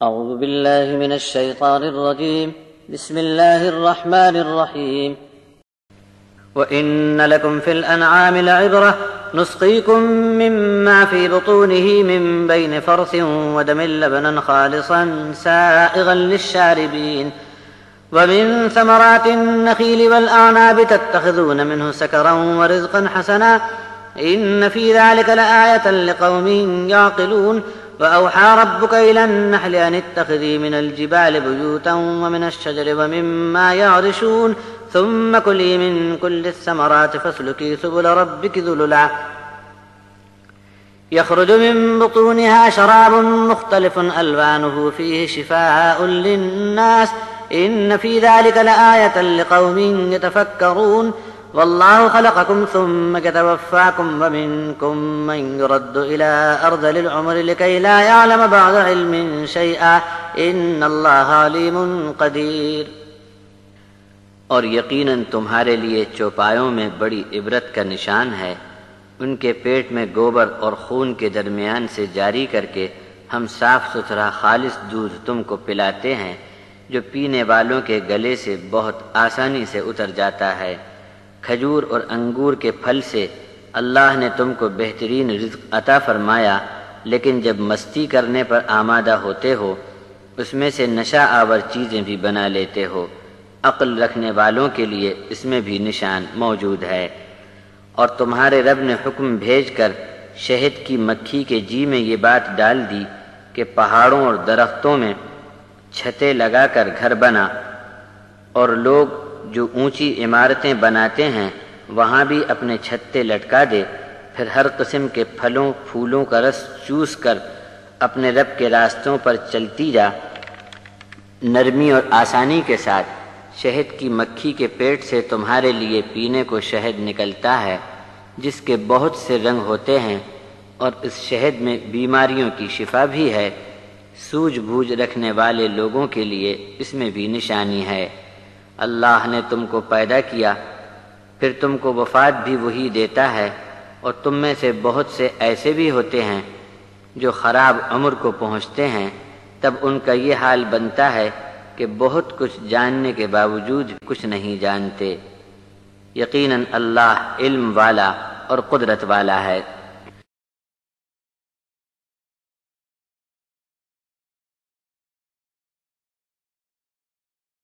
أعوذ بالله من الشيطان الرجيم. بسم الله الرحمن الرحيم. وإن لكم في الأنعام لعبرة نسقيكم مما في بطونه من بين فرث ودم لبنا خالصا سائغا للشاربين ومن ثمرات النخيل والأعناب تتخذون منه سكرا ورزقا حسنا إن في ذلك لآية لقوم يعقلون. وأوحى ربك إلى النحل أن اتخذي من الجبال بيوتا ومن الشجر ومما يعرشون ثم كلي من كل الثمرات فاسلكي سبل ربك ذللا يخرج من بطونها شراب مختلف ألوانه فيه شفاء للناس إن في ذلك لآية لقوم يتفكرون. والله خلقكم ثم يتوفاكم ومنكم من يرد إلى أرذل العمر لكي لا يعلم بعد علم شيئا إن الله عليم قدير. اور یقیناً تمہارے لیے چوپایوں میں بڑی عبرت کا نشان ہے. ان کے پیٹ میں گوبر اور خون کے درمیان سے جاری کر کے ہم صاف ستھرا خالص دودھ تم کو پلاتے ہیں جو پینے والوں کے گلے سے بہت آسانی سے اتر جاتا ہے. کھجور اور انگور کے پھل سے اللہ نے تم کو بہترین رزق عطا فرمایا، لیکن جب مستی کرنے پر آمادہ ہوتے ہو اس میں سے نشہ آور چیزیں بھی بنا لیتے ہو. عقل رکھنے والوں کے لیے اس میں بھی نشان موجود ہے. اور تمہارے رب نے حکم بھیج کر شہد کی مکھی کے جی میں یہ بات ڈال دی کہ پہاڑوں اور درختوں میں چھتیں لگا کر گھر بنا، اور لوگ جو اونچی عمارتیں بناتے ہیں وہاں بھی اپنے چھتے لٹکا دے. پھر ہر قسم کے پھلوں پھولوں کا رس چوس کر اپنے رب کے راستوں پر چلتی جا. نرمی اور آسانی کے ساتھ شہد کی مکھی کے پیٹ سے تمہارے لیے پینے کو شہد نکلتا ہے جس کے بہت سے رنگ ہوتے ہیں، اور اس شہد میں بیماریوں کی شفا بھی ہے. سوجھ بوجھ رکھنے والے لوگوں کے لیے اس میں بھی نشانی ہے. اللہ نے تم کو پیدا کیا، پھر تم کو وفات بھی وہی دیتا ہے، اور تم میں سے بہت سے ایسے بھی ہوتے ہیں جو خراب عمر کو پہنچتے ہیں. تب ان کا یہ حال بنتا ہے کہ بہت کچھ جاننے کے باوجود کچھ نہیں جانتے. یقیناً اللہ علم والا اور قدرت والا ہے.